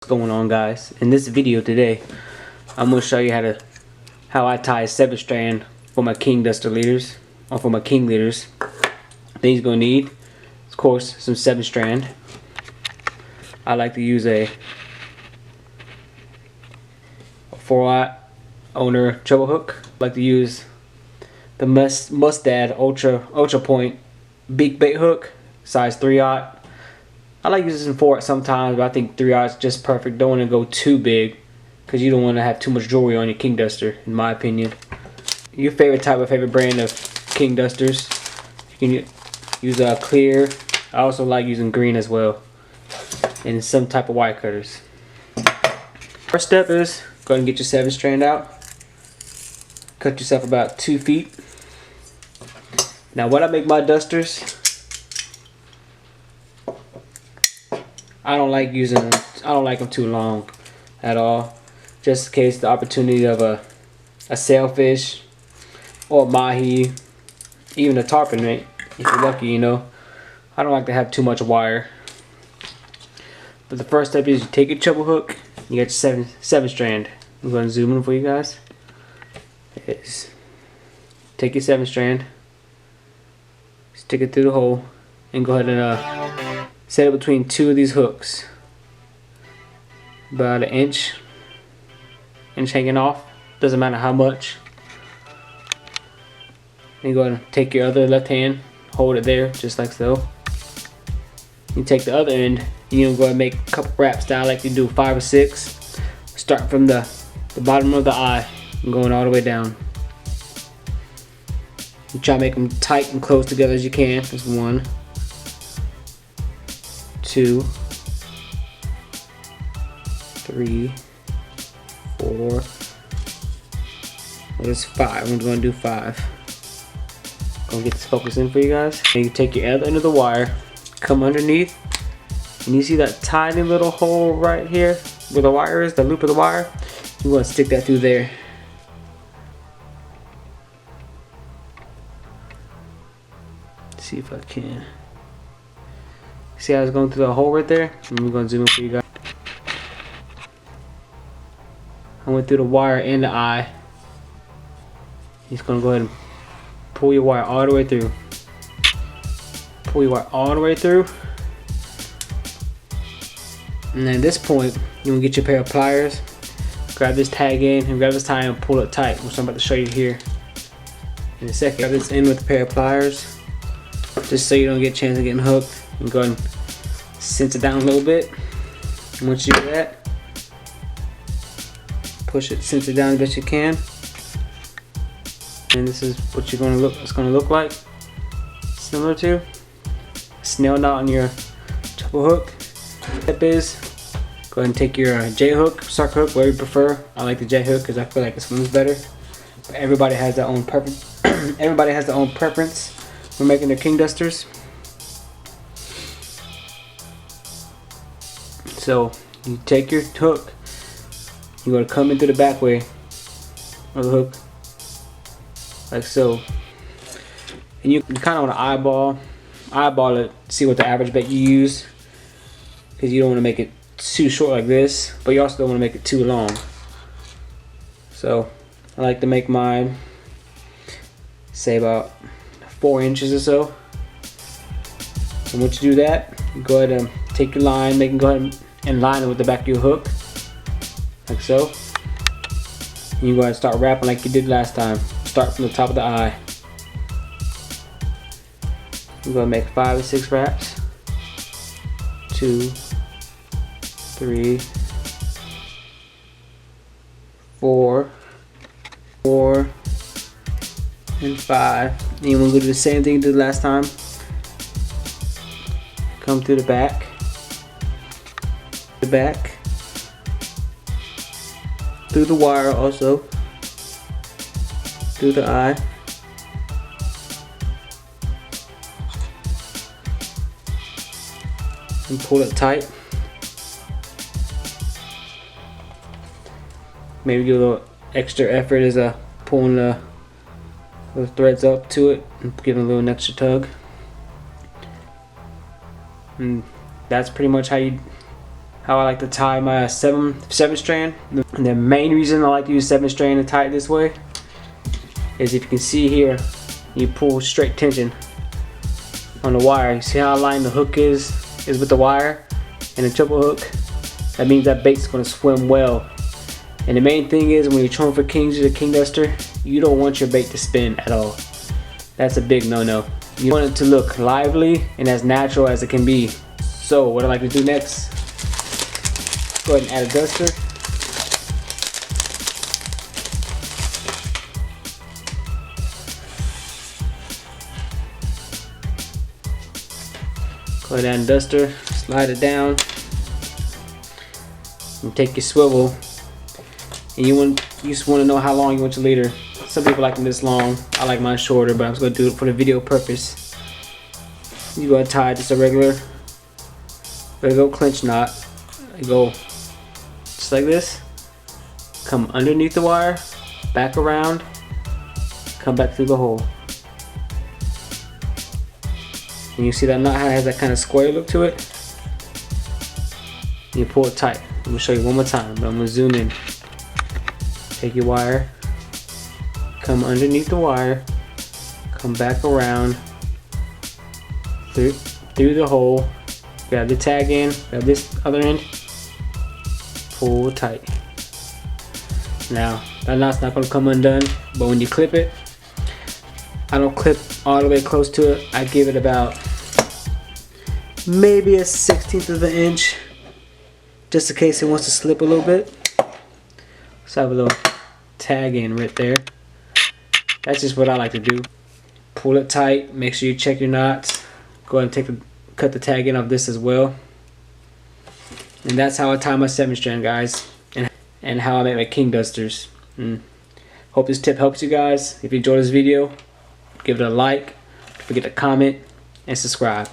What's going on, guys? In this video today, I'm going to show you how I tie a 7-strand for my king duster leaders, or for my king leaders. Things you're going to need, of course, some 7-strand. I like to use a 4-aught owner treble hook. I like to use the Mustad Ultra Point beak bait hook, size 3-aught. I like using 4-aught sometimes, but I think 3-aught is just perfect. Don't want to go too big because you don't want to have too much jewelry on your king duster, in my opinion. Your favorite brand of king dusters. You can use clear. I also like using green as well, and some type of wire cutters. First step is go ahead and get your 7-strand out. Cut yourself about 2 feet. Now, when I make my dusters, I don't like them too long at all. Just in case the opportunity of a sailfish or a mahi, even a tarpon, right? If you're lucky, you know. I don't like to have too much wire. But the first step is you take your treble hook, you get your 7-strand. I'm going to zoom in for you guys. Take your 7-strand, stick it through the hole, and go ahead and set it between 2 of these hooks, about an inch hanging off, doesn't matter how much. Then go ahead and take your other left hand, hold it there just like so. You take the other end, you go ahead and make a couple wraps that I like to do, 5 or 6, starting from the bottom of the eye and going all the way down. You try to make them tight and close together as you can. There's 1, 2, 3, 4. There's 5. I'm going to do 5. Gonna get this focus in for you guys. And you take your other end of the wire, come underneath, and you see that tiny little hole right here where the wire is, the loop of the wire. You want to stick that through there. See if I can. See how it's going through the hole right there? I'm going to zoom in for you guys. I went through the wire and the eye. He's going to go ahead and pull your wire all the way through. Pull your wire all the way through. And then at this point, you want to get your pair of pliers. Grab this tag in and grab this tie and pull it tight, which I'm about to show you here in a second. Grab this in with a pair of pliers, just so you don't get a chance of getting hooked. And go ahead and cinch it down a little bit. And once you do that, push it, cinch it down as best you can. And this is what it's gonna look like. Similar to a snail knot on your treble hook. Step is go ahead and take your J hook, sucker hook, whatever you prefer. I like the J hook because I feel like it swims better. But everybody has their own preference. Everybody has their own preference when making their king dusters. So you take your hook, you're going to come in through the back way of the hook, like so. And you kind of want to eyeball it, see what the average bait you use, because you don't want to make it too short like this, but you also don't want to make it too long. So I like to make mine, say, about 4 inches or so. And once you do that, you go ahead and take your line, go ahead and line it with the back of your hook, like so. And you go ahead and start wrapping like you did last time. Start from the top of the eye. You're going to make 5 or 6 wraps. 2, 3, 4, and 5. And you want to do the same thing you did last time. Come through the back, through the wire also, through the eye, and pull it tight. Maybe give a little extra effort as pulling the threads up to it and giving a little extra tug. And that's pretty much how how I like to tie my 7 strand. And the main reason I like to use 7 strand to tie it this way is, if you can see here, you pull straight tension on the wire. You see how aligned the hook is with the wire and the triple hook? That means that bait's going to swim well. And the main thing is, when you're trolling for kings or the king duster, you don't want your bait to spin at all. That's a big no-no. You want it to look lively and as natural as it can be. So what I like to do next, go ahead and add a duster. Go ahead and add a duster, slide it down, and take your swivel. And you just want to know how long you want your leader. Some people like them this long. I like mine shorter, but I'm just going to do it for the video purpose. You go and tie just a regular clinch knot. You go just like this. Come underneath the wire, back around, come back through the hole. And you see that knot has that kind of square look to it. And you pull it tight. I'm going to show you one more time, but I'm going to zoom in. Take your wire, come underneath the wire, come back around through the hole, grab the tag end, grab this other end, pull tight. Now that knot's not going to come undone, but when you clip it, I don't clip all the way close to it. I give it about maybe a 1/16 of an inch, just in case it wants to slip a little bit. So I have a little tag in right there. That's just what I like to do. Pull it tight, make sure you check your knots. Go ahead and cut the tag in off this as well. And that's how I tie my 7 strand, guys, and how I make my king dusters. Hope this tip helps you guys. If you enjoyed this video, give it a like, don't forget to comment and subscribe.